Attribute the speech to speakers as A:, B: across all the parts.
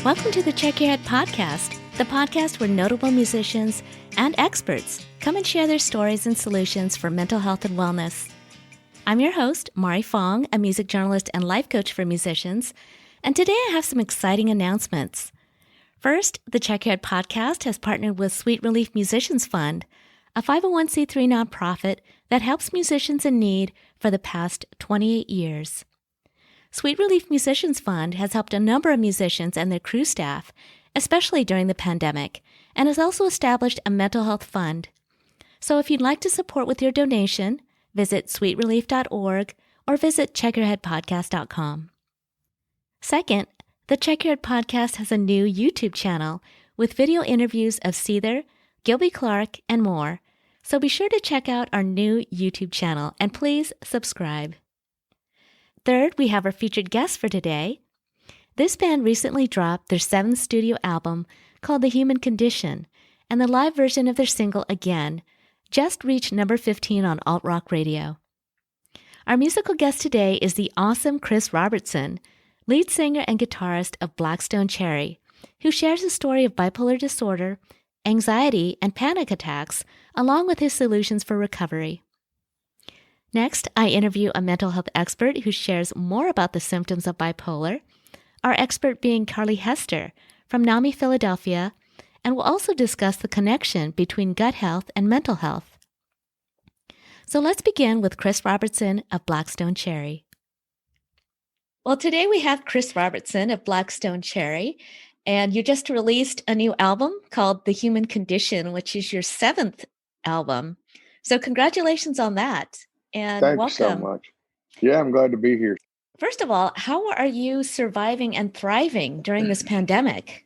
A: Welcome to the Check Your Head podcast, the podcast where notable musicians and experts come and share their stories and solutions for mental health and wellness. I'm your host, Mari Fong, a music journalist and life coach for musicians, and today I have some exciting announcements. First, the Check Your Head podcast has partnered with Sweet Relief Musicians Fund, a 501c3 nonprofit that helps musicians in need for the past 28 years. Sweet Relief Musicians Fund has helped a number of musicians and their crew staff, especially during the pandemic, and has also established a mental health fund. So if you'd like to support with your donation, visit sweetrelief.org or visit checkyourheadpodcast.com. Second, the Check Your Head podcast has a new YouTube channel with video interviews of Seether, Gilby Clarke, and more. So be sure to check out our new YouTube channel and please subscribe. Third, we have our featured guest for today. This band recently dropped their 7th studio album called The Human Condition, and the live version of their single Again just reached number 15 on alt-rock radio. Our musical guest today is the awesome Chris Robertson, lead singer and guitarist of Black Stone Cherry, who shares a story of bipolar disorder, anxiety, and panic attacks, along with his solutions for recovery. Next, I interview a mental health expert who shares more about the symptoms of bipolar, our expert being Carly Hester from NAMI, Philadelphia, and we'll also discuss the connection between gut health and mental health. So let's begin with Chris Robertson of Black Stone Cherry. Well, today we have Chris Robertson of Black Stone Cherry, and you just released a new album called The Human Condition, which is your 7th album. So congratulations on that. And
B: Thanks
A: welcome.
B: so much. Yeah, I'm glad to be here.
A: First of all, how are you surviving and thriving during this pandemic?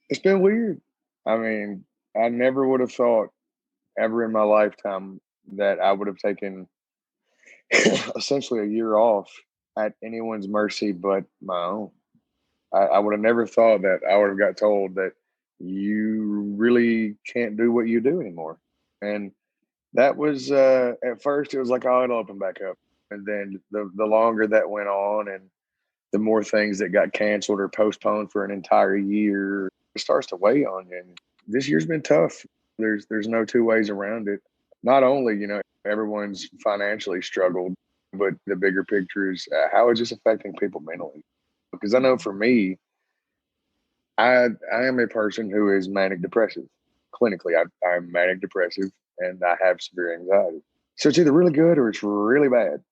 B: It's been weird. I mean, I never would have thought ever in my lifetime that I would have taken essentially a year off at anyone's mercy but my own. I would have never thought that I would have got told that you really can't do what you do anymore. And that was, at first, it was like, oh, it'll open back up. And then the longer that went on and the more things that got canceled or postponed for an entire year, it starts to weigh on you. And this year's been tough. There's no two ways around it. Not only, everyone's financially struggled, but the bigger picture is how is this affecting people mentally? Because I know for me, I am a person who is manic depressive. Clinically, I'm manic depressive and I have severe anxiety. So it's either really good or it's really bad.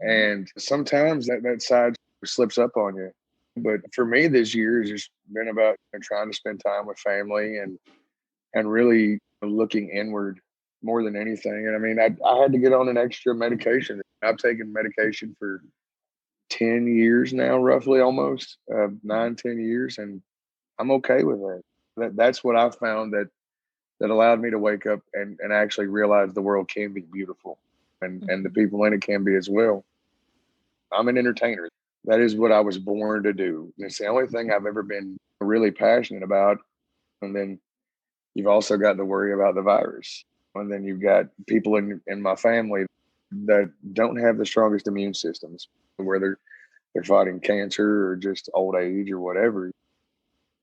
B: And sometimes that side slips up on you. But for me, this year has just been about trying to spend time with family and really looking inward more than anything. And I mean, I had to get on an extra medication. I've taken medication for 10 years now, roughly almost 9-10 years. And I'm okay with that. That's what I found that allowed me to wake up and actually realize the world can be beautiful and the people in it can be as well. I'm an entertainer. That is what I was born to do. It's the only thing I've ever been really passionate about. And then you've also got to worry about the virus. And then you've got people in my family that don't have the strongest immune systems, where they're fighting cancer or just old age or whatever.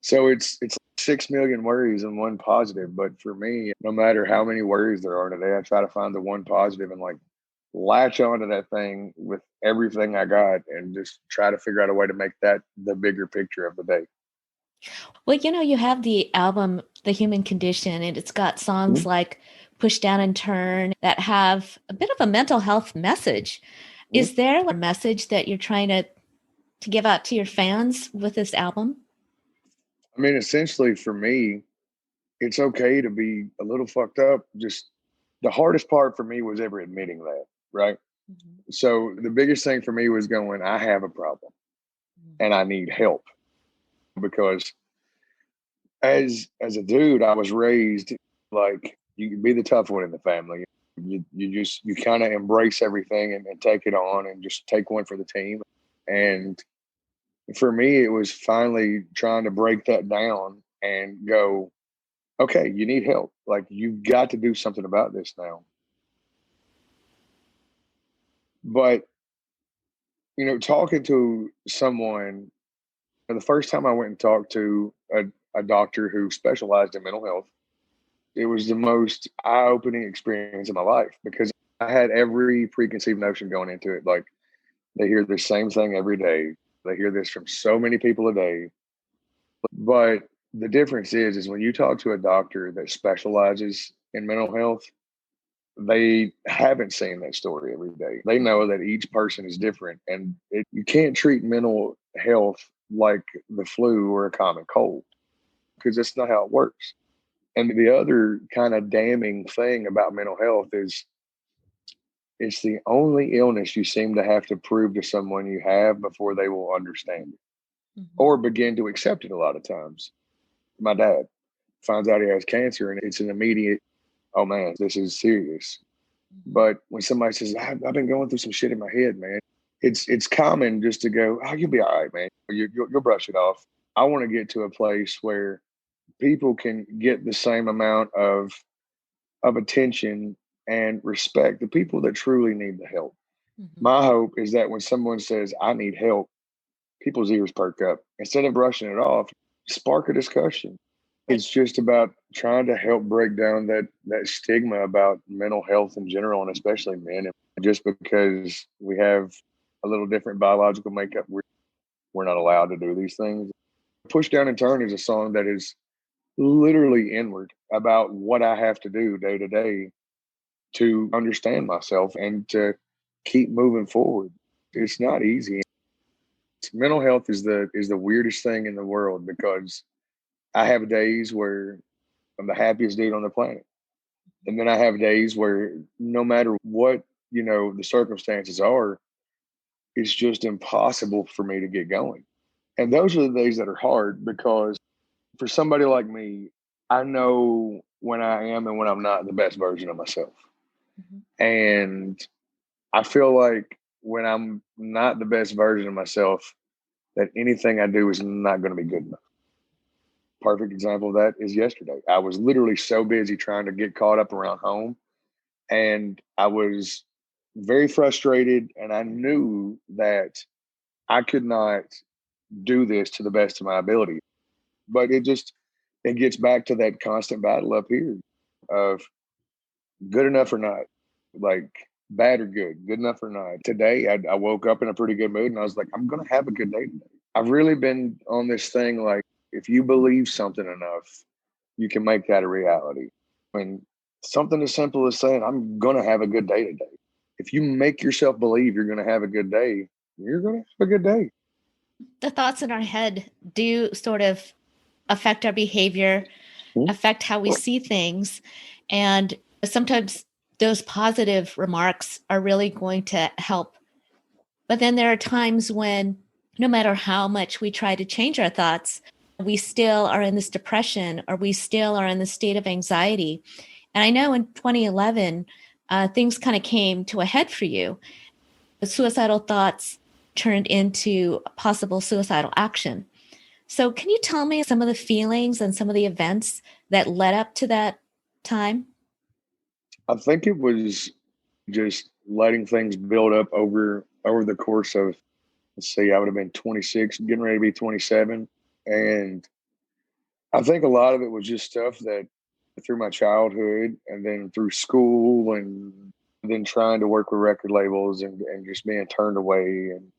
B: So it's 6 million worries and one positive. But for me, no matter how many worries there are today, I try to find the one positive and latch onto that thing with everything I got and just try to figure out a way to make that the bigger picture of the day.
A: Well, you have the album, The Human Condition, and it's got songs like Push Down and Turn that have a bit of a mental health message. Is there a message that you're trying to give out to your fans with this album?
B: I mean, essentially for me, it's okay to be a little fucked up. Just the hardest part for me was ever admitting that, right? Mm-hmm. So the biggest thing for me was going, I have a problem and I need help. Because as a dude, I was raised like you can be the tough one in the family. You kind of embrace everything and take it on and just take one for the team. And for me, it was finally trying to break that down and go, okay, you need help. Like, you've got to do something about this now. But, talking to someone The first time I went and talked to a doctor who specialized in mental health, it was the most eye-opening experience of my life because I had every preconceived notion going into it. Like, they hear the same thing every day. They hear this from so many people a day. But the difference is when you talk to a doctor that specializes in mental health, they haven't seen that story every day. They know that each person is different, and you can't treat mental health like the flu or a common cold because that's not how it works. And the other kind of damning thing about mental health is it's the only illness you seem to have to prove to someone you have before they will understand it or begin to accept it a lot of times. My dad finds out he has cancer and it's an immediate, oh man, this is serious. But when somebody says, I've been going through some shit in my head, man, it's common just to go, oh, you'll be all right, man. You'll brush it off. I want to get to a place where people can get the same amount of attention and respect, the people that truly need the help. My hope is that when someone says, I need help, people's ears perk up. Instead of brushing it off, spark a discussion. It's just about trying to help break down that stigma about mental health in general, and especially men. And just because we have a little different biological makeup, we're not allowed to do these things. Push Down and Turn is a song that is literally inward about what I have to do day to day to understand myself and to keep moving forward. It's not easy. Mental health is the weirdest thing in the world because I have days where I'm the happiest dude on the planet. And then I have days where no matter what, the circumstances are, it's just impossible for me to get going. And those are the days that are hard because for somebody like me, I know when I am and when I'm not the best version of myself. And I feel like when I'm not the best version of myself, that anything I do is not going to be good enough. Perfect example of that is yesterday. I was literally so busy trying to get caught up around home, and I was very frustrated, and I knew that I could not do this to the best of my ability. But it gets back to that constant battle up here of good enough or not, like bad or good enough or not. Today, I woke up in a pretty good mood and I was like, I'm going to have a good day today. I've really been on this thing like, if you believe something enough, you can make that a reality. And something as simple as saying, I'm going to have a good day today. If you make yourself believe you're going to have a good day, you're going to have a good day.
A: The thoughts in our head do sort of affect our behavior, affect how we see things. And sometimes those positive remarks are really going to help. But then there are times when no matter how much we try to change our thoughts, we still are in this depression or we still are in this state of anxiety. And I know in 2011, things kind of came to a head for you. The suicidal thoughts turned into possible suicidal action. So can you tell me some of the feelings and some of the events that led up to that time?
B: I think it was just letting things build up over the course of, let's see, I would have been 26, getting ready to be 27. And I think a lot of it was just stuff that through my childhood and then through school and then trying to work with record labels and just being turned away and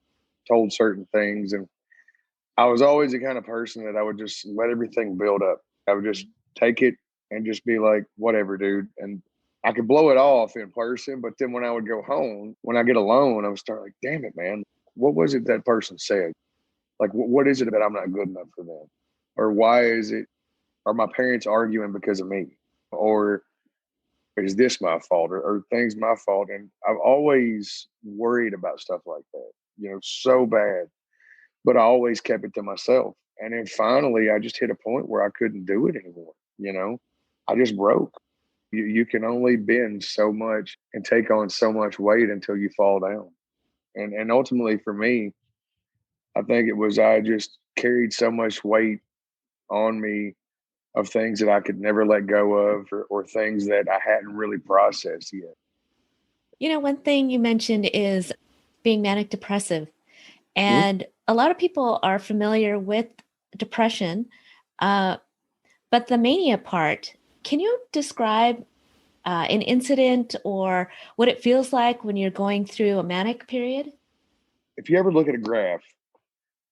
B: told certain things. And I was always the kind of person that I would just let everything build up. I would just take it and just be like, whatever, dude. And I could blow it off in person, but then when I would go home, when I get alone, I would start like, damn it, man. What was it that person said? Like, what is it that I'm not good enough for them? Or why are my parents arguing because of me? Or is this my fault? Or things my fault? And I've always worried about stuff like that, so bad. But I always kept it to myself. And then finally, I just hit a point where I couldn't do it anymore. I just broke. You can only bend so much and take on so much weight until you fall down. And ultimately for me, I think it was I just carried so much weight on me of things that I could never let go of or things that I hadn't really processed yet.
A: One thing you mentioned is being manic depressive.
B: Mhm.
A: And a lot of people are familiar with depression, but the mania part, can you describe an incident or what it feels like when you're going through a manic period?
B: If you ever look at a graph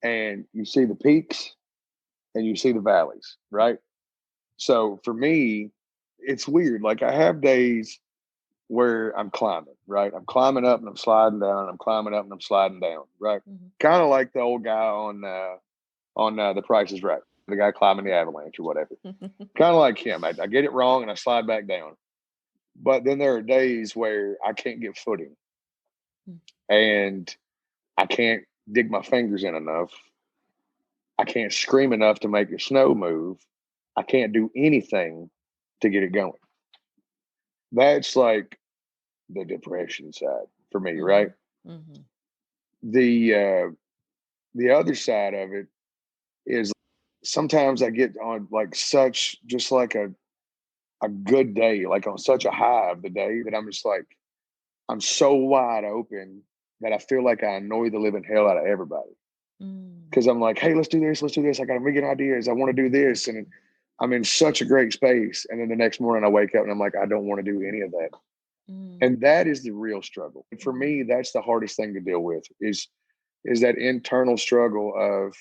B: and you see the peaks and you see the valleys, right? So for me, it's weird. Like I have days where I'm climbing, right? I'm climbing up and I'm sliding down. I'm climbing up and I'm sliding down, right?
A: Mhm.
B: Kind of like the old guy on The Price is Right, the guy climbing the avalanche or whatever. Kind of like him. I get it wrong and I slide back down. But then there are days where I can't get footing and I can't dig my fingers in enough. I can't scream enough to make the snow move. I can't do anything to get it going. That's like the depression side for me, right?
A: Mhm. Mhm.
B: The the other side of it is sometimes I get on like such just like a good day, like on such a high of the day that I'm just like I'm so wide open that I feel like I annoy the living hell out of everybody.
A: Mm.
B: Because I'm like, hey, let's do this, let's do this. I got a million ideas. I want to do this. And I'm in such a great space. And then the next morning I wake up and I'm like, I don't want to do any of that.
A: Mm.
B: And that is the real struggle. And for me, that's the hardest thing to deal with is that internal struggle of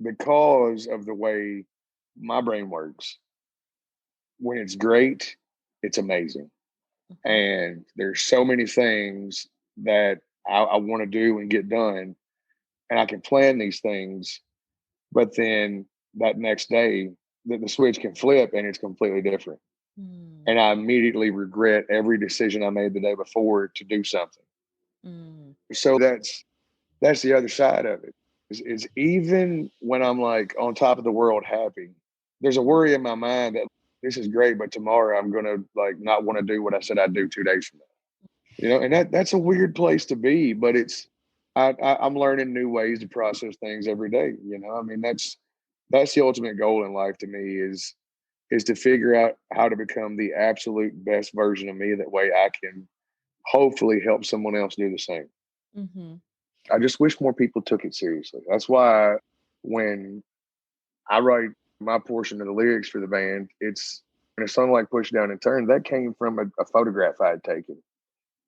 B: because of the way my brain works. When it's great, it's amazing.
A: Mhm.
B: And there's so many things that I want to do and get done. And I can plan these things, but then that next day, the switch can flip and it's completely different.
A: Mm.
B: And I immediately regret every decision I made the day before to do something.
A: Mm.
B: So that's the other side of it. Is even when I'm like on top of the world happy, there's a worry in my mind that this is great, but tomorrow I'm gonna like not want to do what I said I'd do 2 days from now. And that's a weird place to be, but I'm learning new ways to process things every day. I mean that's the ultimate goal in life to me is to figure out how to become the absolute best version of me. That way I can hopefully help someone else do the same.
A: Mhm.
B: I just wish more people took it seriously. That's why when I write my portion of the lyrics for the band, it's in a song like Push Down and Turn, that came from a photograph I had taken.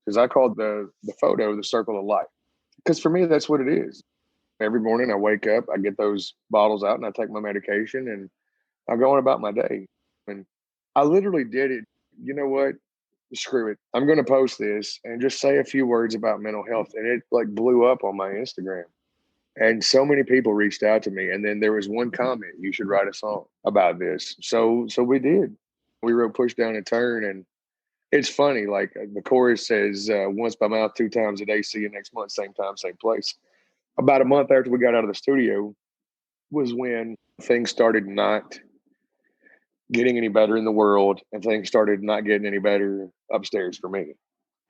B: Because I called the photo the circle of life. Because for me, that's what it is. Every morning I wake up, I get those bottles out and I take my medication and I'm going about my day. And I literally did it. You know what? Screw it. I'm going to post this and just say a few words about mental health. And it like blew up on my Instagram. And so many people reached out to me. And then there was one comment, you should write a song about this. So we did. We wrote Push Down and Turn. And it's funny, like the chorus says, once by mouth, 2 times a day, see you next month, same time, same place. About a month after we got out of the studio was when things started not getting any better in the world and things started not getting any better upstairs for me.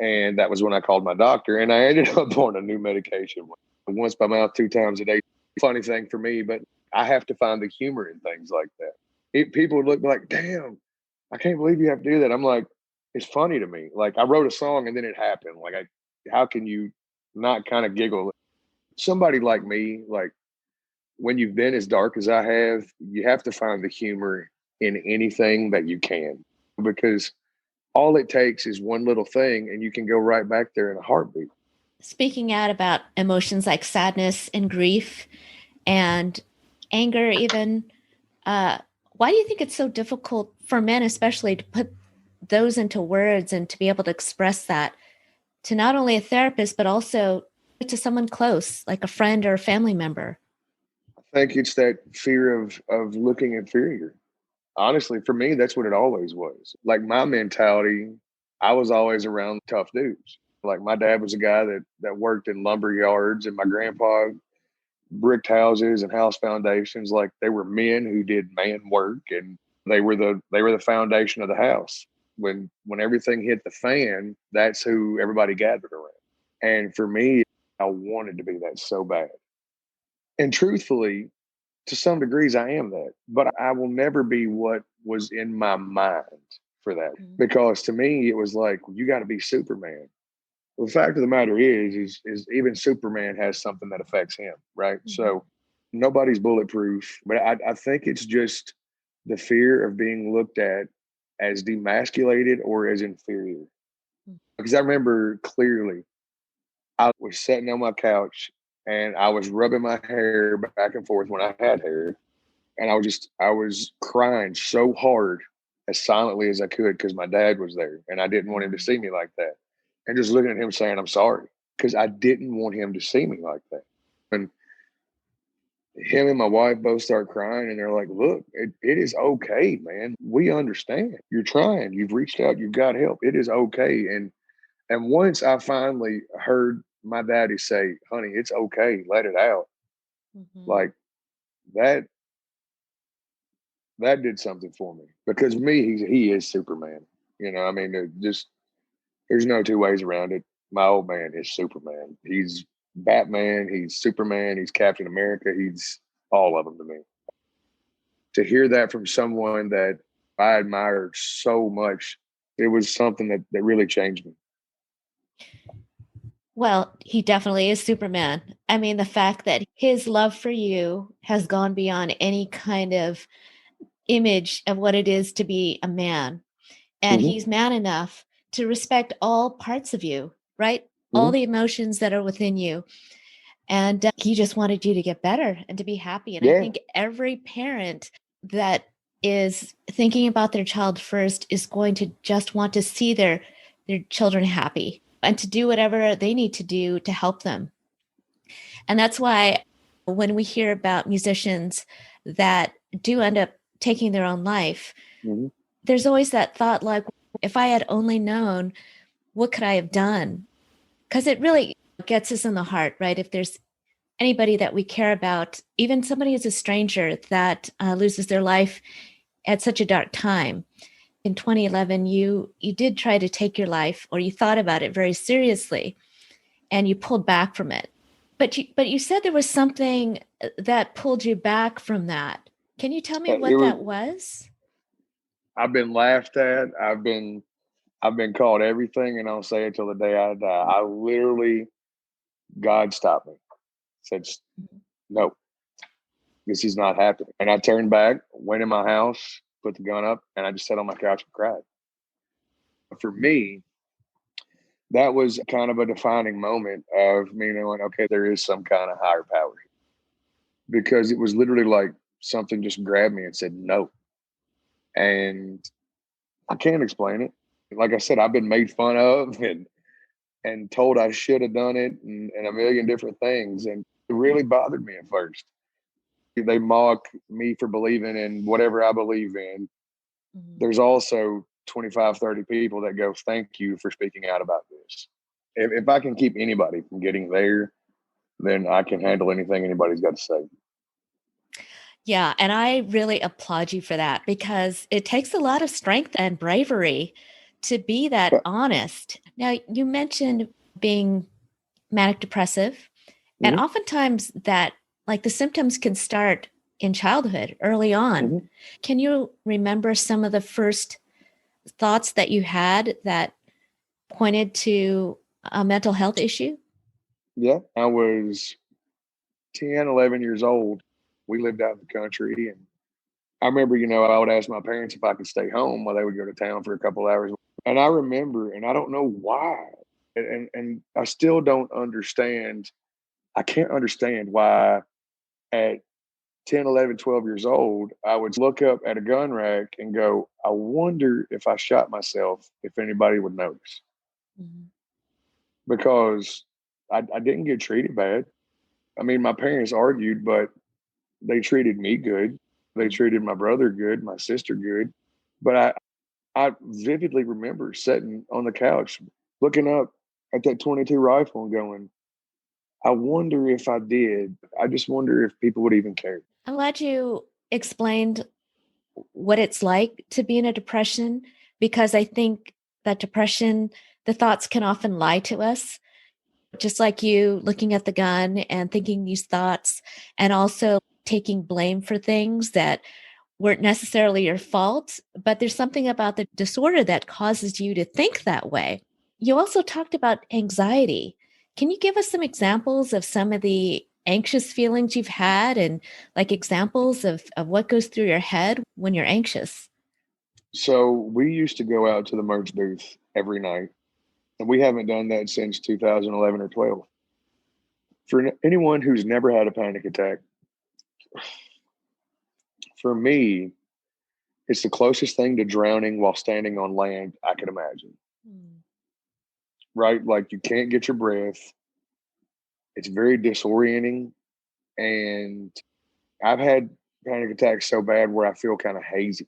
B: And that was when I called my doctor and I ended up on a new medication. Once by mouth, 2 times a day. Funny thing for me, but I have to find the humor in things like that. People would look like, damn, I can't believe you have to do that. I'm like, it's funny to me. Like I wrote a song and then it happened. How can you not kind of giggle? Somebody like me, like when you've been as dark as I have, you have to find the humor in anything that you can because all it takes is one little thing and you can go right back there in a heartbeat.
A: Speaking out about emotions like sadness and grief and anger, even, uh, why do you think it's so difficult for men, especially, to put those into words and to be able to express that to not only a therapist, but also to someone close, like a friend or a family member?
B: I think it's that fear of looking inferior. Honestly, for me, that's what it always was. Like my mentality, I was always around tough dudes. Like my dad was a guy that worked in lumber yards, and my grandpa bricked houses and house foundations. Like they were men who did man work, and they were the foundation of the house. When everything hit the fan, that's who everybody gathered around. And for me, I wanted to be that so bad. And truthfully, to some degrees, I am that, but I will never be what was in my mind for that.
A: Mm.
B: Because to me, it was like, you got to be Superman. Well, the fact of the matter is even Superman has something that affects him, right? So nobody's bulletproof, but I think it's just the fear of being looked at as demasculated or as inferior. Because I remember clearly, I was sitting on my couch and I was rubbing my hair back and forth when I had hair, and I was crying so hard as silently as I could because my dad was there and I didn't want him to see me like that. And just looking at him saying, I'm sorry, because I didn't want him to see me like that. And him and my wife both start crying and they're like, look, it is okay, man. We understand. You're trying. You've reached out. You've got help. It is okay. And once I finally heard my daddy say, honey, it's okay, let it out, like that that did something for me. Because me, he is Superman. I mean, just there's no two ways around it. My old man is Superman. He's Batman. He's Superman. He's Captain America. He's all of them to me. To hear that from someone that I admired so much, it was something that really changed me.
A: Well, he definitely is Superman. I mean, the fact that his love for you has gone beyond any kind of image of what it is to be a man. And
B: Mm-hmm.
A: he's man enough to respect all parts of you, right? All
B: Mm-hmm.
A: the emotions that are within you. And he just wanted you to get better and to be happy. And I
B: Yeah.
A: think every parent that is thinking about their child first is going to just want to see their children happy and to do whatever they need to do to help them. And that's why when we hear about musicians that do end up taking their own life,
B: Mm-hmm.
A: there's always that thought like, if I had only known, what could I have done? Because it really gets us in the heart, right? If there's anybody that we care about, even somebody as a stranger that loses their life at such a dark time. In 2011, you did try to take your life, or you thought about it very seriously, and you pulled back from it. But you said there was something that pulled you back from that. Can you tell me what that was?
B: I've been laughed at. I've been called everything, and I'll say it till the day I die. I literally, God stopped me. Said, no, this is not happening. And I turned back, went in my house, put the gun up, and I just sat on my couch and cried. For me, that was kind of a defining moment of me knowing, okay, there is some kind of higher power. Because it was literally like something just grabbed me and said, no. And I can't explain it. Like I said, I've been made fun of and told I should have done it and a million different things. And it really bothered me at first. They mock me for believing in whatever I believe in. There's also 25, 30 people that go, thank you for speaking out about this. If I can keep anybody from getting there, then I can handle anything anybody's got to say.
A: Yeah, and I really applaud you for that because it takes a lot of strength and bravery to be that honest. Now, you mentioned being manic depressive, and
B: Mm-hmm.
A: oftentimes that, like, the symptoms can start in childhood early on.
B: Mm-hmm.
A: Can you remember some of the first thoughts that you had that pointed to a mental health issue?
B: Yeah, I was 10, 11 years old. We lived out in the country. And I remember, I would ask my parents if I could stay home while they would go to town for a couple hours. And I remember, and I don't know why, and I still don't understand. I can't understand why at 10, 11, 12 years old, I would look up at a gun rack and go, I wonder if I shot myself, if anybody would notice. Mm-hmm. Because I didn't get treated bad. I mean, my parents argued, but they treated me good. They treated my brother good, my sister good. But I vividly remember sitting on the couch, looking up at that 22 rifle and going, I wonder if I did. I just wonder if people would even care.
A: I'm glad you explained what it's like to be in a depression, because I think that depression, the thoughts can often lie to us. Just like you looking at the gun and thinking these thoughts, and also taking blame for things that weren't necessarily your fault, but there's something about the disorder that causes you to think that way. you also talked about anxiety. Can you give us some examples of some of the anxious feelings you've had and like examples of what goes through your head when you're anxious?
B: So we used to go out to the merch booth every night, and we haven't done that since 2011 or 12. For anyone who's never had a panic attack, for me, it's the closest thing to drowning while standing on land I can imagine.
A: Mm.
B: Right? Like you can't get your breath. It's very disorienting. And I've had panic attacks so bad where I feel kind of hazy.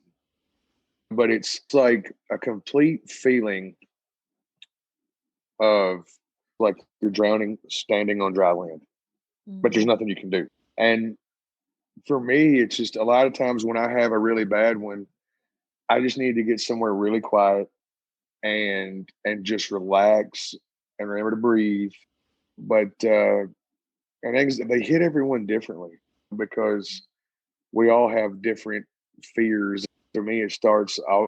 B: But it's like a complete feeling of like you're drowning standing on dry land, but there's
A: Mm.
B: nothing you can do. And for me, it's just a lot of times when I have a really bad one, I just need to get somewhere really quiet and just relax and remember to breathe. But and they hit everyone differently because we all have different fears. For me, it starts. I'll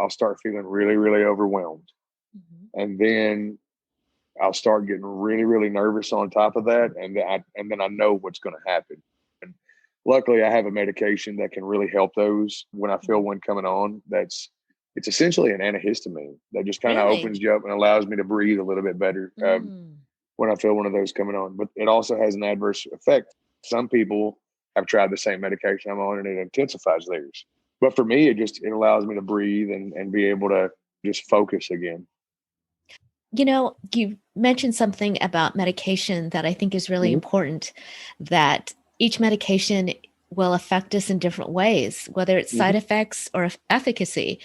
B: start feeling really really overwhelmed,
A: Mhm.
B: and then I'll start getting really really nervous on top of that, and then I know what's going to happen. And luckily, I have a medication that can really help those when I feel
A: Mhm.
B: one coming on. It's essentially an antihistamine that just kind of
A: Really?
B: opens you up and allows me to breathe a little bit better.
A: Mm.
B: When I feel one of those coming on. But it also has an adverse effect. Some people have tried the same medication I'm on and it intensifies theirs. But for me, it allows me to breathe and be able to just focus again.
A: You mentioned something about medication that I think is really
B: Mhm.
A: important, that each medication will affect us in different ways, whether it's side
B: Mhm.
A: effects or efficacy.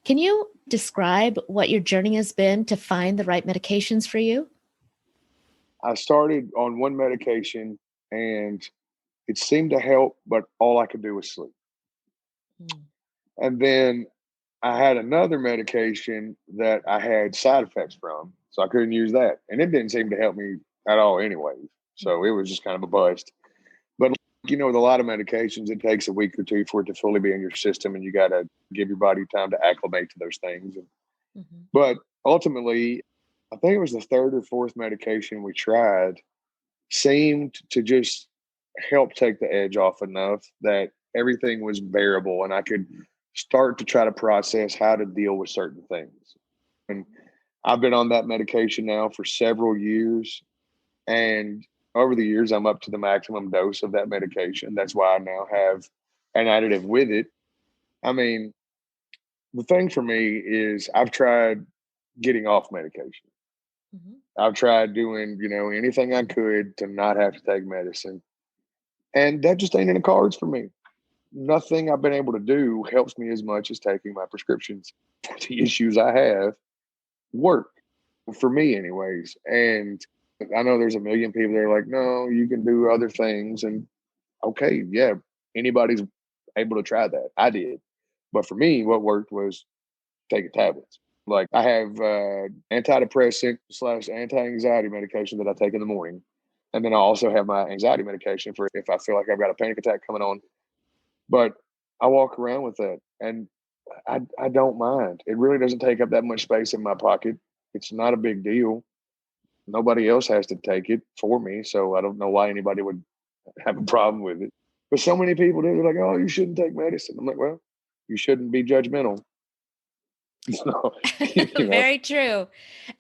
A: Can you describe what your journey has been to find the right medications for you?
B: I started on one medication and it seemed to help, but all I could do was sleep.
A: Mm.
B: And then I had another medication that I had side effects from, so I couldn't use that. And it didn't seem to help me at all, anyways. So it
A: Mhm.
B: was just kind of a bust. But with a lot of medications, it takes a week or two for it to fully be in your system, and you got to give your body time to acclimate to those things.
A: Mhm.
B: But ultimately, I think it was the third or fourth medication we tried seemed to just help take the edge off enough that everything was bearable, and I could start to try to process how to deal with certain things. And I've been on that medication now for several years, and over the years, I'm up to the maximum dose of that medication. That's why I now have an additive with it. I mean, the thing for me is I've tried getting off medication.
A: Mhm.
B: I've tried doing, anything I could to not have to take medicine. And that just ain't in the cards for me. Nothing I've been able to do helps me as much as taking my prescriptions for the issues I have work for me anyways. And I know there's a million people that are like, no, you can do other things. And okay, yeah, anybody's able to try that. I did. But for me, what worked was taking tablets. Like I have antidepressant slash anti-anxiety medication that I take in the morning. And then I also have my anxiety medication for if I feel like I've got a panic attack coming on. But I walk around with that and I don't mind. It really doesn't take up that much space in my pocket. It's not a big deal. Nobody else has to take it for me. So I don't know why anybody would have a problem with it. But so many people do. They're like, oh, you shouldn't take medicine. I'm like, well, you shouldn't be judgmental. So, you know,
A: Very true.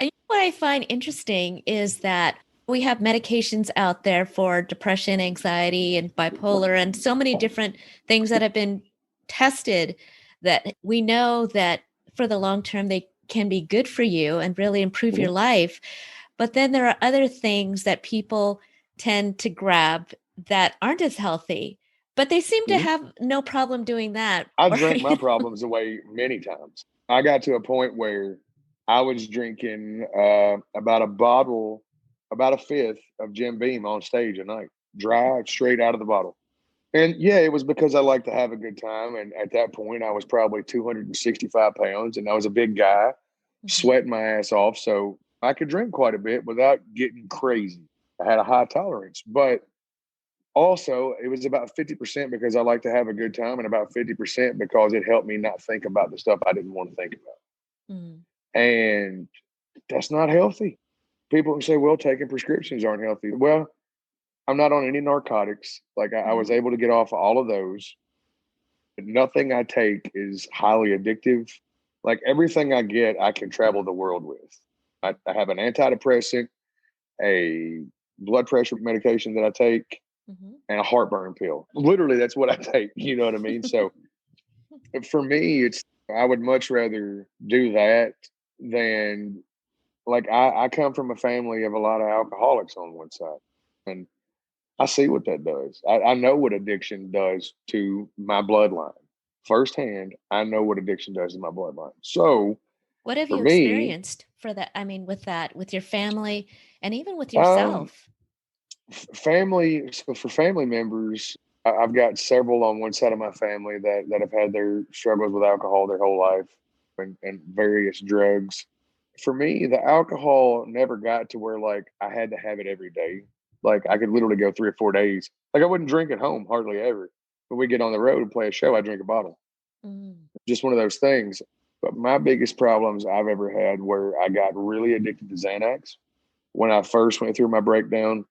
A: And what I find interesting is that we have medications out there for depression, anxiety, and bipolar, and so many different things that have been tested that we know that for the long term, they can be good for you and really improve
B: mhm,
A: your life. But then there are other things that people tend to grab that aren't as healthy, but they seem to
B: mhm.
A: have no problem doing that.
B: I
A: Or,
B: drank my problems away many times. I got to a point where I was drinking about a fifth of Jim Beam on stage a night, dry, straight out of the bottle. And yeah, it was because I like to have a good time. And at that point, I was probably 265 pounds and I was a big guy,
A: Mhm.
B: sweating my ass off. So I could drink quite a bit without getting crazy. I had a high tolerance, but also it was about 50% because I like to have a good time and about 50% because it helped me not think about the stuff I didn't want to think about.
A: Mm.
B: And That's not healthy. People say, well, taking prescriptions aren't healthy. Well, I'm not on any narcotics. Like I was able to get off of all of those. Nothing I take is highly addictive. Like everything I get, I can travel the world with. I have an antidepressant, a blood pressure medication that I take,
A: Mm-hmm.
B: and a heartburn pill. Literally, that's what I take. You know what I mean? So for me, I would much rather do that than like I come from a family of a lot of alcoholics on one side. And I see what that does. I know what addiction does to my bloodline firsthand. I know what addiction does to my bloodline. So
A: What have
B: for
A: you
B: me,
A: experienced for that? I mean, with that, with your family and even with
B: um,
A: yourself?
B: family. So for family members, I've got several on one side of my family that have had their struggles with alcohol their whole life and various drugs. For me, the alcohol never got to where like I had to have it every day. Like I could literally go 3 or 4 days. Like I wouldn't drink at home hardly ever. But we get on the road and play a show, I drink a bottle.
A: Mm.
B: Just one of those things. But my biggest problems I've ever had where I got really addicted to Xanax when I first went through my breakdown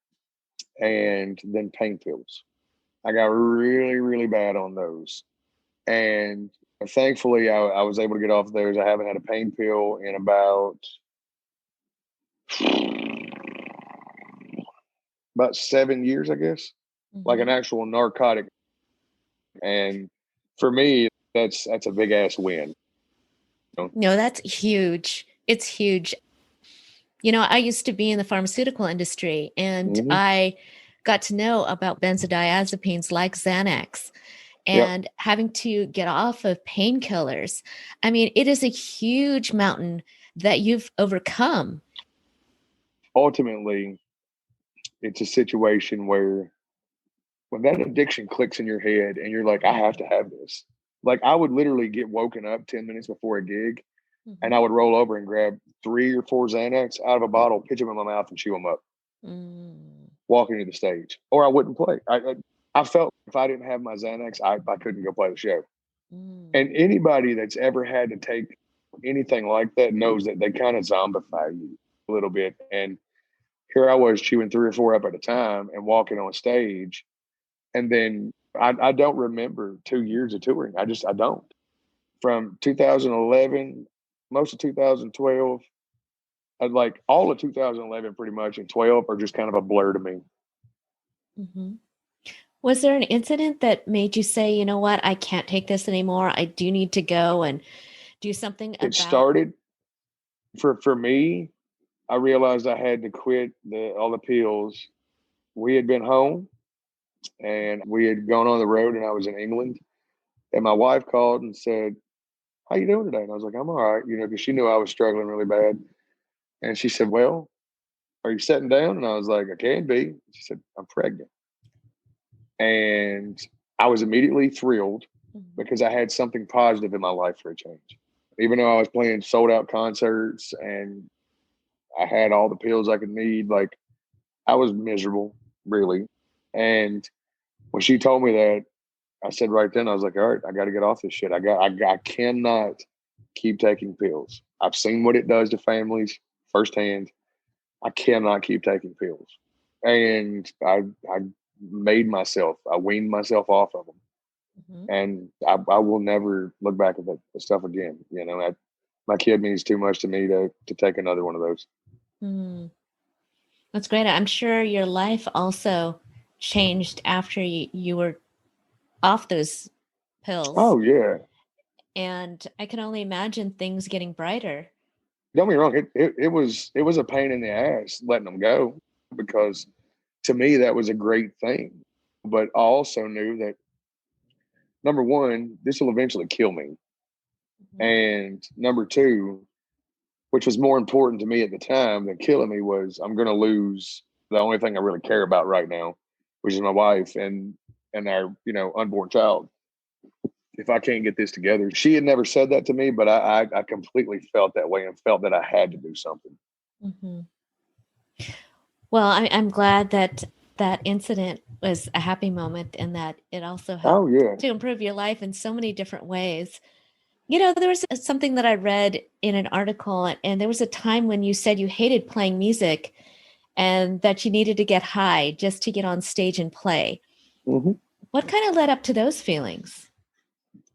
B: and then pain pills. I got really, really bad on those. And thankfully I was able to get off those. I haven't had a pain pill in about 7 years, I guess, like an
A: Mm-hmm.
B: actual narcotic. And for me, that's a big ass win. You know?
A: No, that's huge. It's huge. I used to be in the pharmaceutical industry and
B: Mm-hmm.
A: I got to know about benzodiazepines like Xanax
B: Yep.
A: and having to get off of painkillers. I mean, it is a huge mountain that you've overcome.
B: Ultimately, it's a situation where when that addiction clicks in your head and you're like, I have to have this. Like I would literally get woken up 10 minutes before a gig and I
A: Mm-hmm.
B: would roll over and grab 3 or 4 Xanax out of a bottle, pitch them in my mouth and chew them up,
A: Mm.
B: walking to the stage. Or I wouldn't play. I felt if I didn't have my Xanax, I couldn't go play the show.
A: Mm.
B: And anybody that's ever had to take anything like that knows that they kind of zombify you a little bit. And here I was chewing 3 or 4 up at a time and walking on stage. And then I don't remember 2 years of touring. I don't. From 2011, most of 2012, like all of 2011 pretty much and 12 are just kind of a blur to me.
A: Mm-hmm. Was there an incident that made you say, you know what, I can't take this anymore. I do need to go and do something
B: It
A: about.
B: started for me, I realized I had to quit all the pills. We had been home and we had gone on the road and I was in England and my wife called and said, how you doing today? And I was like, I'm all right, because she knew I was struggling really bad. And she said, well, are you sitting down? And I was like, I can be. She said, I'm pregnant. And I was immediately thrilled
A: Mhm.
B: because I had something positive in my life for a change. Even though I was playing sold out concerts and I had all the pills I could need, like I was miserable, really. And when she told me that, I said right then, I was like, all right, I got to get off this shit. I cannot keep taking pills. I've seen what it does to families firsthand. I cannot keep taking pills. And I I weaned myself off of them.
A: Mhm.
B: And I will never look back at that stuff again. My kid means too much to me to take another one of those.
A: Mm. That's great. I'm sure your life also changed after you were off those pills.
B: Oh yeah.
A: And I can only imagine things getting brighter.
B: Don't get me wrong, it was a pain in the ass letting them go because to me that was a great thing. But I also knew that number one, this will eventually kill me.
A: Mhm.
B: And number two, which was more important to me at the time than killing me, was I'm going to lose the only thing I really care about right now, which is my wife and our unborn child. If I can't get this together, she had never said that to me, but I completely felt that way and felt that I had to do something.
A: Mhm. Well, I'm glad that that incident was a happy moment and that it also helped
B: Oh yeah,
A: to improve your life in so many different ways. There was something that I read in an article, and there was a time when you said you hated playing music and that you needed to get high just to get on stage and play.
B: Mm-hmm.
A: What kind of led up to those feelings?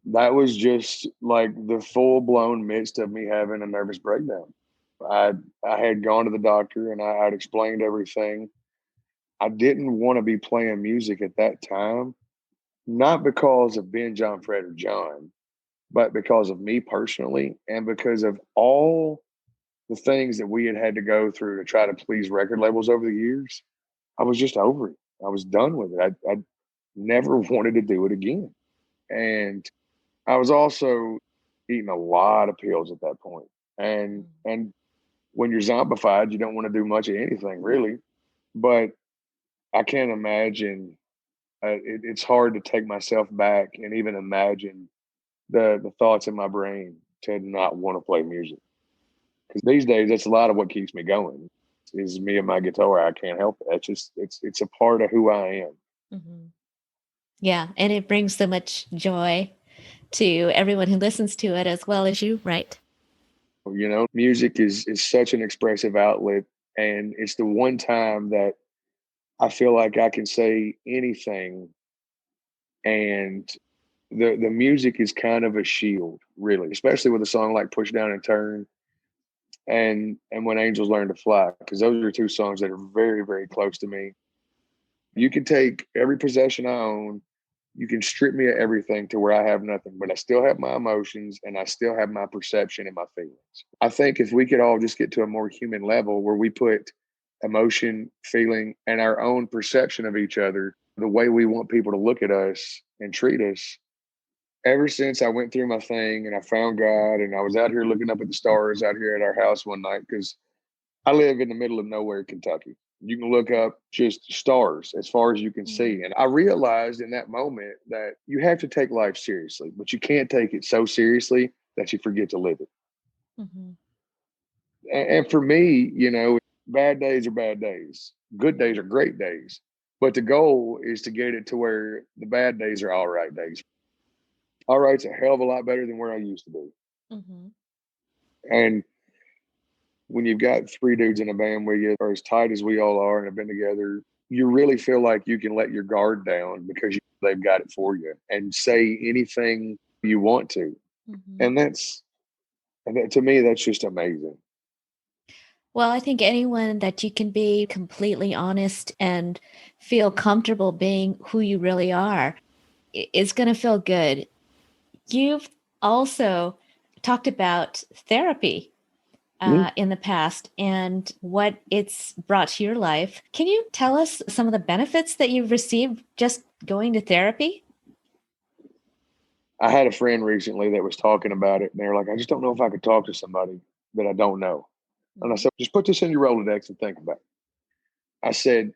B: That was just like the full blown midst of me having a nervous breakdown. I I had gone to the doctor and I'd explained everything. I didn't want to be playing music at that time, not because of Ben, John, Fred, or John, but because of me personally and because of all the things that we had had to go through to try to please record labels over the years. I was just over it. I was done with it. I never wanted to do it again. And I was also eating a lot of pills at that point. And when you're zombified, you don't want to do much of anything really. But I can't imagine. It's hard to take myself back and even imagine the thoughts in my brain to not want to play music. Because these days, that's a lot of what keeps me going. Is me and my guitar. I can't help it. It's a part of who I am.
A: Mm-hmm. Yeah, and it brings so much joy to everyone who listens to it as well as you, right?
B: Music is such an expressive outlet, and it's the one time that I feel like I can say anything, and the music is kind of a shield, really, especially with a song like "Push Down and Turn" and "When Angels Learn to Fly," because those are two songs that are very, very close to me. You can take every possession I own, you can strip me of everything to where I have nothing, but I still have my emotions and I still have my perception and my feelings. I think if we could all just get to a more human level where we put emotion, feeling, and our own perception of each other, the way we want people to look at us and treat us. Ever since I went through my thing and I found God and I was out here looking up at the stars out here at our house one night, because I live in the middle of nowhere, Kentucky. You can look up just stars as far as you can see. And I realized in that moment that you have to take life seriously, but you can't take it so seriously that you forget to live it.
A: Mm-hmm.
B: And for me, bad days are bad days, good days are great days. But the goal is to get it to where the bad days are all right days. All right's a hell of a lot better than where I used to be.
A: Mm-hmm.
B: And when you've got three dudes in a band where you are as tight as we all are and have been together, you really feel like you can let your guard down because they've got it for you and say anything you want to.
A: Mm-hmm.
B: And to me, that's just amazing.
A: Well, I think anyone that you can be completely honest and feel comfortable being who you really are is going to feel good. You've also talked about therapy
B: Mhm.
A: in the past and what it's brought to your life. Can you tell us some of the benefits that you've received just going to therapy?
B: I had a friend recently that was talking about it, and they're like, I just don't know if I could talk to somebody that I don't know. And I
A: Mm-hmm.
B: said, just put this in your Rolodex and think about it. I said,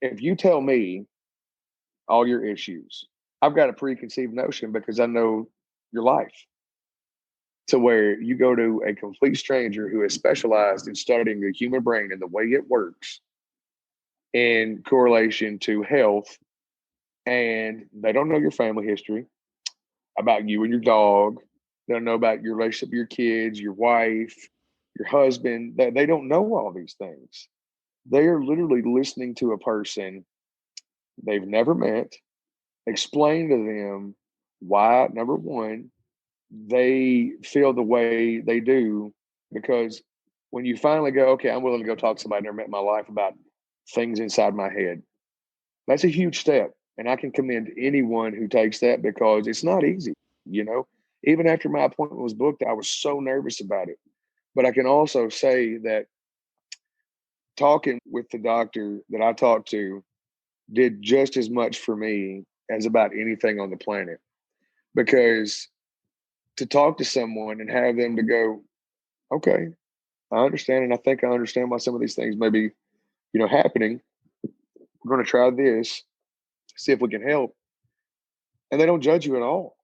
B: if you tell me all your issues, I've got a preconceived notion because I know your life. To where you go to a complete stranger who is specialized in studying the human brain and the way it works in correlation to health, and they don't know your family history about you and your dog. They don't know about your relationship with your kids, your wife, your husband. They don't know all these things. They are literally listening to a person they've never met, explain to them why, number one, they feel the way they do. Because when you finally go, okay, I'm willing to go talk to somebody I never met in my life about things inside my head, that's a huge step. And I can commend anyone who takes that because it's not easy. You know, even after my appointment was booked, I was so nervous about it. But I can also say that talking with the doctor that I talked to did just as much for me as about anything on the planet. Because to talk to someone and have them to go, okay, I understand, and I think I understand why some of these things may be, happening. We're going to try this, see if we can help, and they don't judge you at all.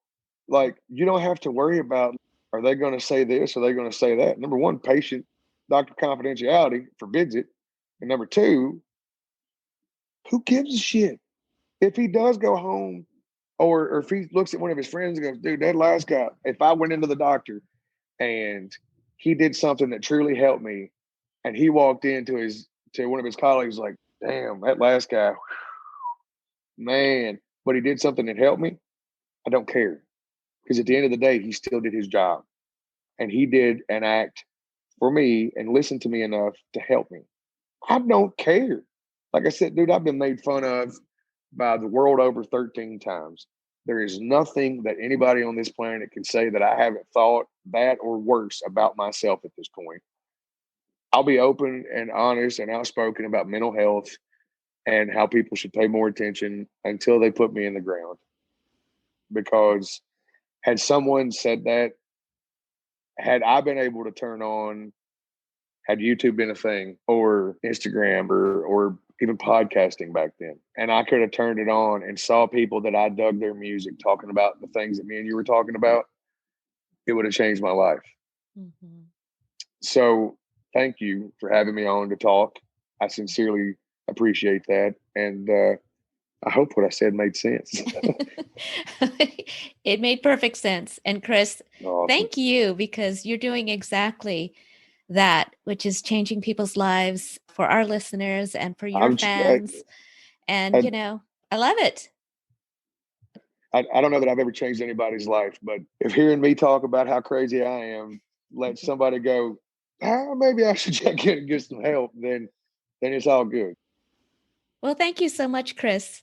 B: Like you don't have to worry about are they going to say this, are they going to say that. Number one, patient doctor confidentiality forbids it, and number two, who gives a shit if he does go home Or if he looks at one of his friends and goes, dude, that last guy, if I went into the doctor and he did something that truly helped me, and he walked into one of his colleagues like, damn, that last guy, man, but he did something that helped me, I don't care. Because at the end of the day, he still did his job. And he did an act for me and listened to me enough to help me. I don't care. Like I said, dude, I've been made fun of by the world over 13 times. There is nothing that anybody on this planet can say that I haven't thought that or worse about myself at this point. I'll be open and honest and outspoken about mental health and how people should pay more attention until they put me in the ground. Because had someone said that, had I been able to turn on, had YouTube been a thing, or Instagram, or even podcasting back then, and I could have turned it on and saw people that I dug their music talking about the things that me and you were talking about, it would have changed my life. Mm-hmm. So thank you for having me on to talk. I sincerely appreciate that. And I hope what I said made sense.
A: It made perfect sense. And Chris,
B: awesome.
A: Thank you, because you're doing exactly that, which is changing people's lives for our listeners and for your fans. I love it.
B: I don't know that I've ever changed anybody's life, but if hearing me talk about how crazy I am, let somebody go, maybe I should check in and get some help, then it's all good.
A: Well, thank you so much, Chris.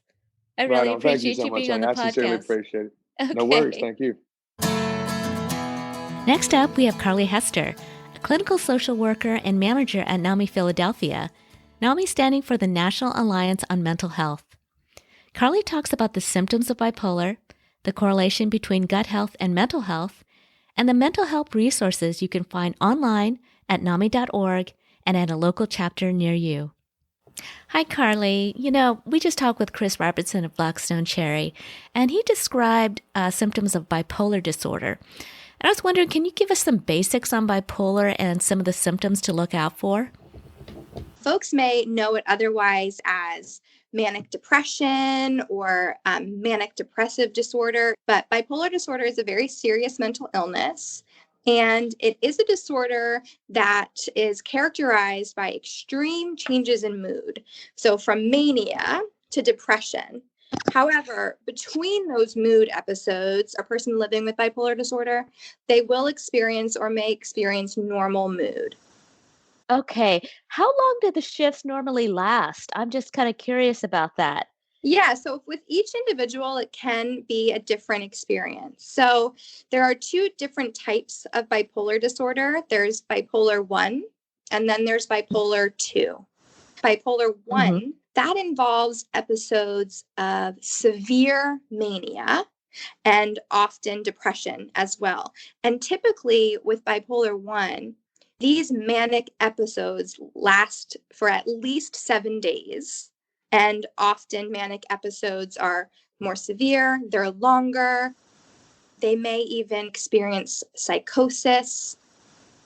A: I really appreciate you being on the podcast.
B: I sincerely appreciate it. Okay. No worries. Thank you.
A: Next up, we have Carly Hester, a clinical social worker and manager at NAMI Philadelphia. NAMI standing for the National Alliance on Mental Health. Carly talks about the symptoms of bipolar, the correlation between gut health and mental health, and the mental health resources you can find online at NAMI.org and at a local chapter near you. Hi, Carly. We just talked with Chris Robertson of Blackstone Cherry, and he described symptoms of bipolar disorder. And I was wondering, can you give us some basics on bipolar and some of the symptoms to look out for?
C: Folks may know it otherwise as manic depression or manic depressive disorder, but bipolar disorder is a very serious mental illness. And it is a disorder that is characterized by extreme changes in mood. So from mania to depression. However, between those mood episodes, a person living with bipolar disorder, they will experience or may experience normal mood.
A: Okay. How long do the shifts normally last? I'm just kind of curious about that.
C: Yeah, so with each individual, it can be a different experience. So there are two different types of bipolar disorder. There's bipolar 1, and then there's bipolar 2. Bipolar 1, that involves episodes of severe mania and often depression as well. And typically with bipolar 1, these manic episodes last for at least 7 days. And often manic episodes are more severe, they're longer. They may even experience psychosis.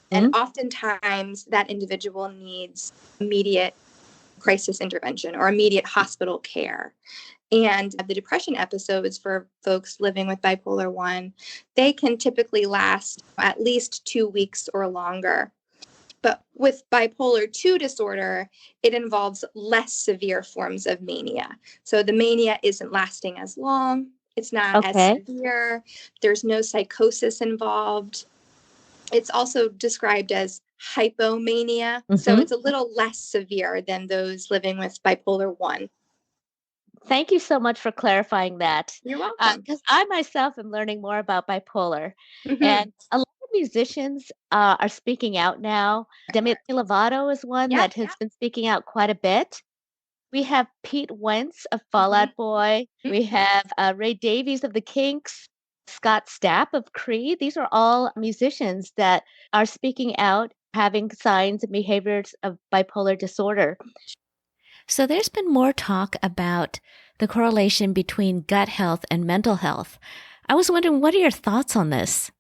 C: And oftentimes that individual needs immediate crisis intervention or immediate hospital care. And the depression episodes for folks living with bipolar 1, they can typically last at least 2 weeks or longer. But with bipolar 2 disorder, it involves less severe forms of mania. So the mania isn't lasting as long. It's not as severe. There's no psychosis involved. It's also described as hypomania. So it's a little less severe than those living with bipolar 1.
A: Thank you so much for clarifying that.
C: You're welcome.
A: Because I myself am learning more about bipolar. And a lot of musicians are speaking out now. Demi Lovato is one that has been speaking out quite a bit. We have Pete Wentz of Fall Out Boy. We have Ray Davies of the Kinks, Scott Stapp of Creed. These are all musicians that are speaking out, having signs and behaviors of bipolar disorder. So there's been more talk about the correlation between gut health and mental health. I was wondering, what are your thoughts on this?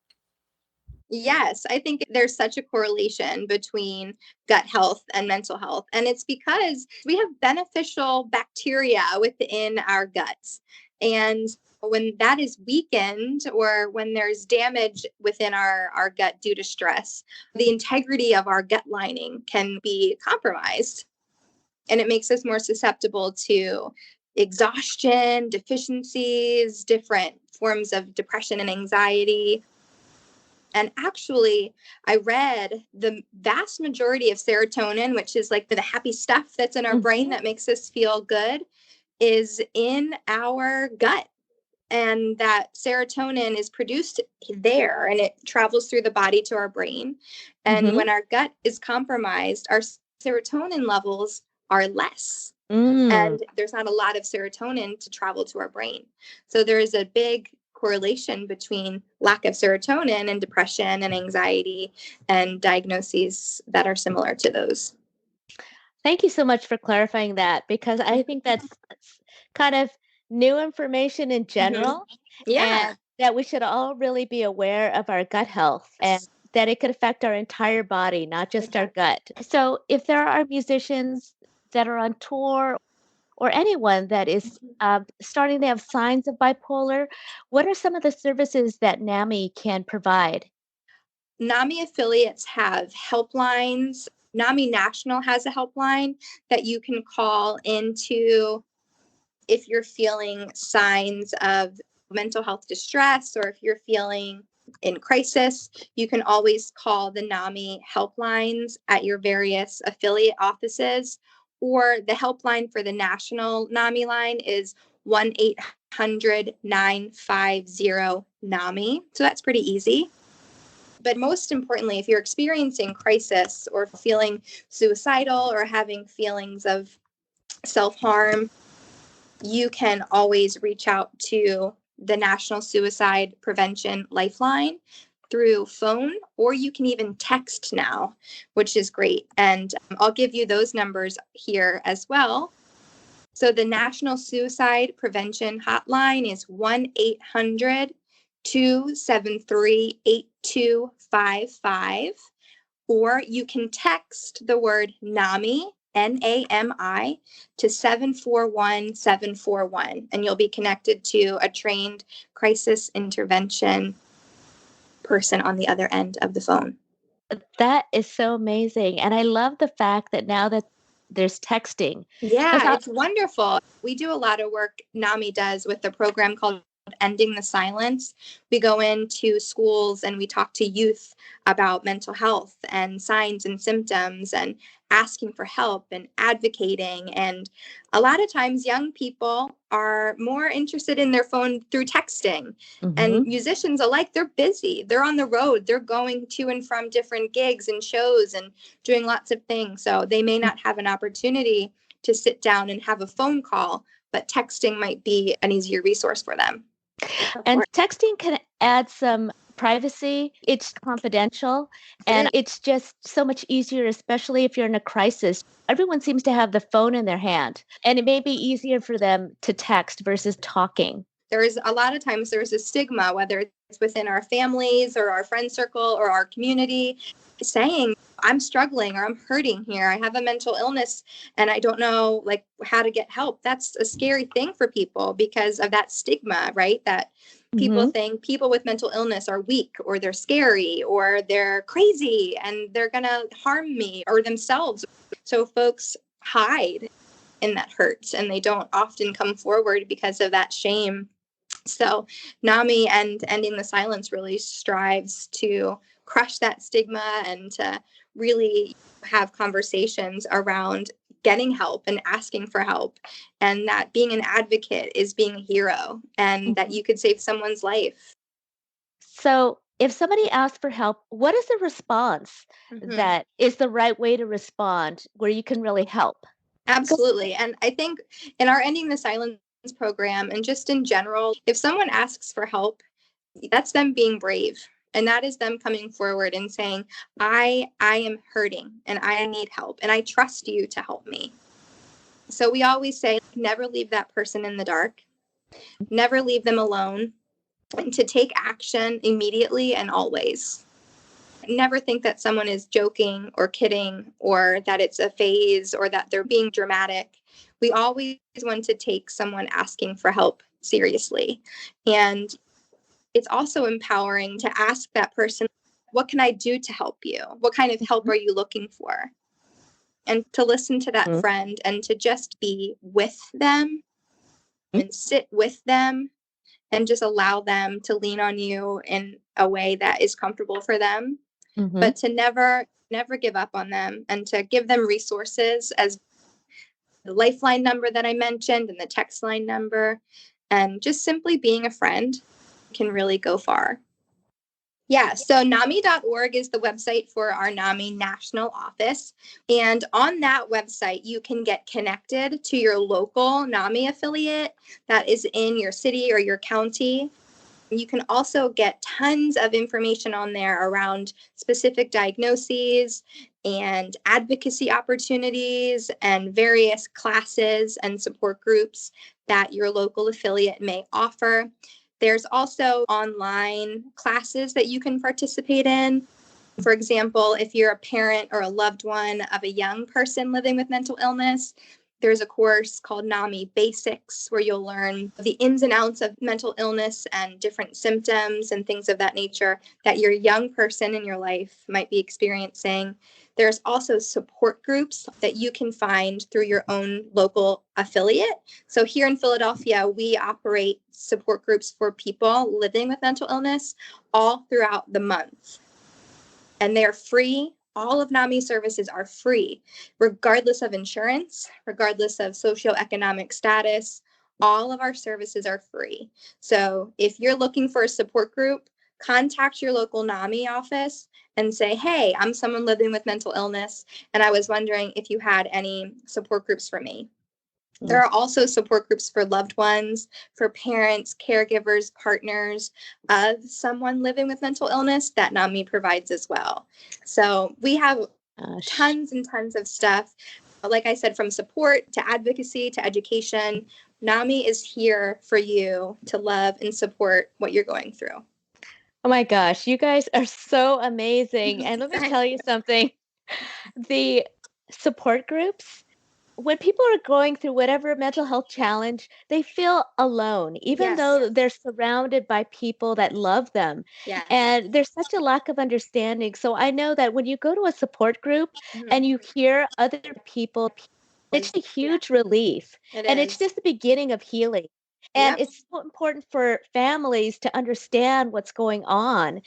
C: Yes, I think there's such a correlation between gut health and mental health. And it's because we have beneficial bacteria within our guts. And When that is weakened or when there's damage within our gut due to stress, the integrity of our gut lining can be compromised. And it makes us more susceptible to exhaustion, deficiencies, different forms of depression and anxiety. And actually, I read the vast majority of serotonin, which is like the happy stuff that's in our brain that makes us feel good, is in our gut. And that serotonin is produced there and it travels through the body to our brain. And when our gut is compromised, our serotonin levels are less. And there's not a lot of serotonin to travel to our brain. So there is a big correlation between lack of serotonin and depression and anxiety and diagnoses that are similar to those.
A: Thank you so much for clarifying that, because I think that's kind of new information in general.
C: Yeah.
A: And that we should all really be aware of our gut health and that it could affect our entire body, not just our gut. So if there are musicians that are on tour or anyone that is starting to have signs of bipolar, what are some of the services that NAMI can provide?
C: NAMI affiliates have helplines. NAMI National has a helpline that you can call into if you're feeling signs of mental health distress or if you're feeling in crisis. You can always call the NAMI helplines at your various affiliate offices, or the helpline for the national NAMI line is 1-800-950-NAMI. So that's pretty easy. But most importantly, if you're experiencing crisis or feeling suicidal or having feelings of self-harm, you can always reach out to the National Suicide Prevention Lifeline through phone, or you can even text now, which is great. And I'll give you those numbers here as well. So the National Suicide Prevention Hotline is 1-800-273-8255, or you can text the word NAMI, NAMI, to 741-741, and you'll be connected to a trained crisis intervention person on the other end of the phone.
A: That is so amazing. And I love the fact that now that there's texting.
C: Yeah, it's wonderful. We do a lot of work, NAMI does, with a program called Ending the Silence. We go into schools and we talk to youth about mental health and signs and symptoms and asking for help and advocating. And a lot of times young people are more interested in their phone through texting. And musicians alike, they're busy. They're on the road. They're going to and from different gigs and shows and doing lots of things. So they may not have an opportunity to sit down and have a phone call, but texting might be an easier resource for them.
A: And texting can add some privacy. It's confidential and it's just so much easier, especially if you're in a crisis. Everyone seems to have the phone in their hand, and it may be easier for them to text versus talking.
C: There's a lot of times there's a stigma, whether it's within our families or our friend circle or our community, saying, I'm struggling or I'm hurting here. I have a mental illness and I don't know like how to get help. That's a scary thing for people because of that stigma, right? That people think people with mental illness are weak or they're scary or they're crazy and they're going to harm me or themselves. So folks hide in that hurt and they don't often come forward because of that shame. So NAMI and Ending the Silence really strives to crush that stigma and to really have conversations around getting help and asking for help, and that being an advocate is being a hero and that you could save someone's life.
A: So if somebody asks for help, what is the response that is the right way to respond where you can really help?
C: Absolutely. And I think in our Ending the Silence program and just in general, if someone asks for help, that's them being brave. And that is them coming forward and saying, I am hurting and I need help and I trust you to help me. So we always say, never leave that person in the dark, never leave them alone, and to take action immediately and always. Never think that someone is joking or kidding or that it's a phase or that they're being dramatic. We always want to take someone asking for help seriously. And it's also empowering to ask that person, what can I do to help you? What kind of help are you looking for? And to listen to that friend and to just be with them and sit with them and just allow them to lean on you in a way that is comfortable for them, but to never give up on them, and to give them resources as the lifeline number that I mentioned and the text line number, and just simply being a friend can really go far. Yeah, so NAMI.org is the website for our NAMI national office. And on that website, you can get connected to your local NAMI affiliate that is in your city or your county. You can also get tons of information on there around specific diagnoses and advocacy opportunities and various classes and support groups that your local affiliate may offer. There's also online classes that you can participate in. For example, if you're a parent or a loved one of a young person living with mental illness, there's a course called NAMI Basics where you'll learn the ins and outs of mental illness and different symptoms and things of that nature that your young person in your life might be experiencing. There's also support groups that you can find through your own local affiliate. So here in Philadelphia, we operate support groups for people living with mental illness all throughout the month. And they're free. All of NAMI services are free, regardless of insurance, regardless of socioeconomic status. All of our services are free. So if you're looking for a support group, contact your local NAMI office and say, hey, I'm someone living with mental illness, and I was wondering if you had any support groups for me. There are also support groups for loved ones, for parents, caregivers, partners of someone living with mental illness that NAMI provides as well. So we have tons and tons of stuff. Like I said, from support to advocacy to education, NAMI is here for you to love and support what you're going through.
A: Oh my gosh, you guys are so amazing. And let me tell you something. The support groups, when people are going through whatever mental health challenge, they feel alone, even though they're surrounded by people that love them.
C: Yes.
A: And there's such a lack of understanding. So I know that when you go to a support group and you hear other people, it's a huge relief. It's just the beginning of healing. And it's so important for families to understand what's going on,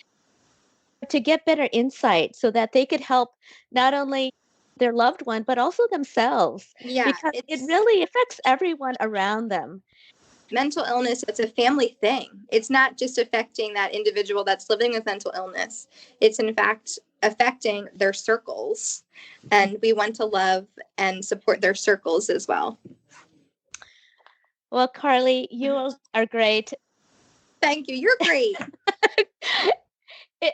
A: to get better insight so that they could help not only their loved one, but also themselves.
C: Yeah,
A: because it really affects everyone around them.
C: Mental illness, it's a family thing. It's not just affecting that individual that's living with mental illness. It's in fact affecting their circles. And we want to love and support their circles as well.
A: Well, Carly, you are great.
C: Thank you. You're great.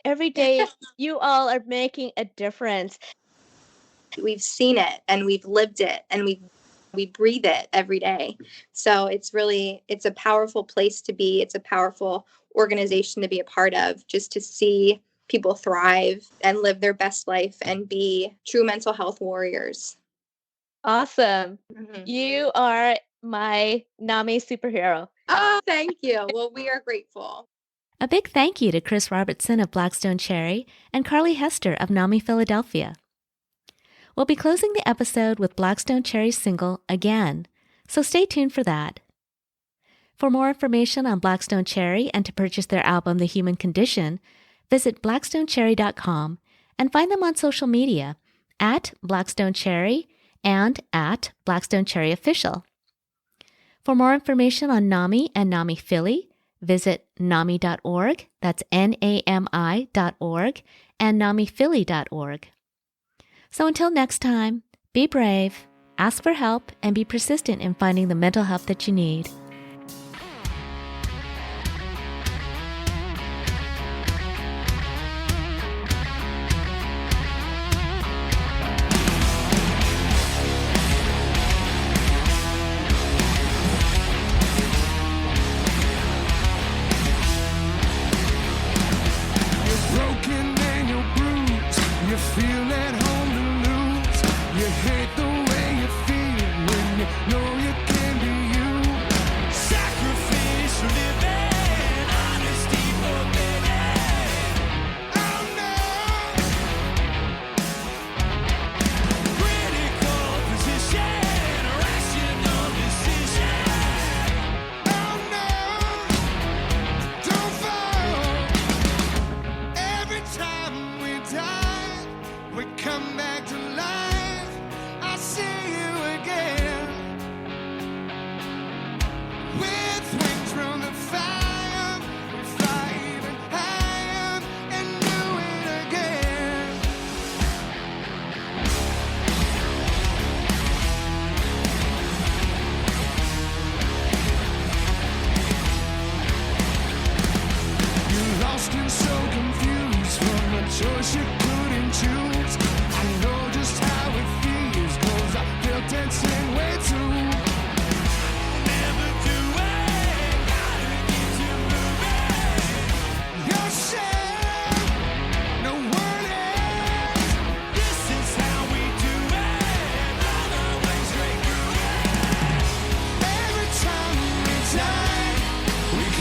A: Every day, you all are making a difference.
C: We've seen it and we've lived it and we breathe it every day. So it's a powerful place to be. It's a powerful organization to be a part of, just to see people thrive and live their best life and be true mental health warriors.
A: Awesome. Mm-hmm. You are my NAMI superhero.
C: Oh, thank you. Well, we are grateful.
A: A big thank you to Chris Robertson of Blackstone Cherry and Carly Hester of NAMI Philadelphia. We'll be closing the episode with Blackstone Cherry's single, Again, so stay tuned for that. For more information on Blackstone Cherry and to purchase their album, The Human Condition, visit blackstonecherry.com and find them on social media at Blackstone Cherry and at Blackstone Cherry Official. For more information on NAMI and NAMI Philly, visit NAMI.org, that's NAMI.org, and NAMIPhilly.org. So until next time, be brave, ask for help, and be persistent in finding the mental help that you need.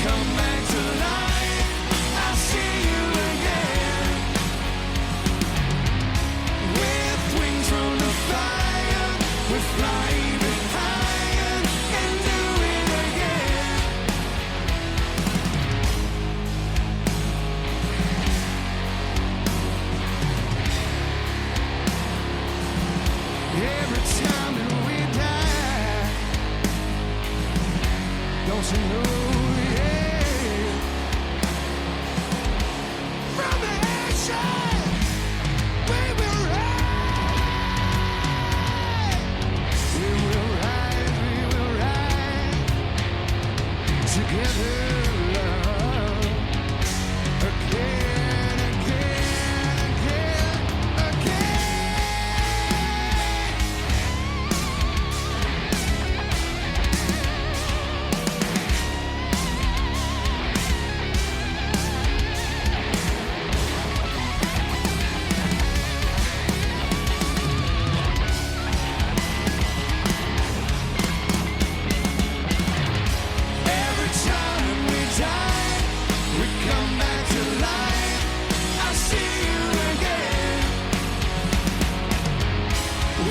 D: come back to life. I'll see you again. With wings from the fire, we fly even higher and do it again. Every time that we die, don't you know, yeah, from the ashes we will rise. We will rise together, love, again, again, again, again. Every time we die, we come back to life. I'll see you again.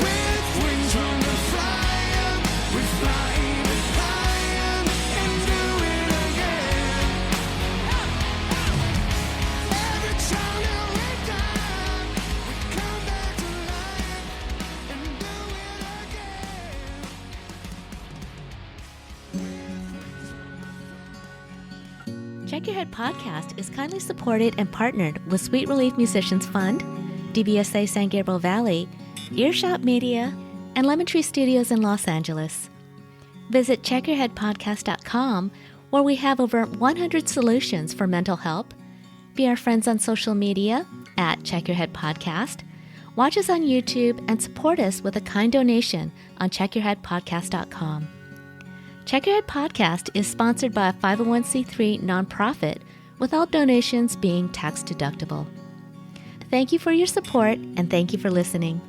D: With wings on the fire, we fly even higher and do it again. Every time that we die, we come back to life and do it again.
A: Check Your Head podcast is kindly supported and partnered with Sweet Relief Musicians Fund, DBSA San Gabriel Valley, Earshot Media, and Lemon Tree Studios in Los Angeles. Visit checkyourheadpodcast.com, where we have over 100 solutions for mental health. Be our friends on social media at Check Your Head Podcast. Watch us on YouTube and support us with a kind donation on checkyourheadpodcast.com. Check Your Head Podcast is sponsored by a 501c3 nonprofit, with all donations being tax deductible. Thank you for your support, and thank you for listening.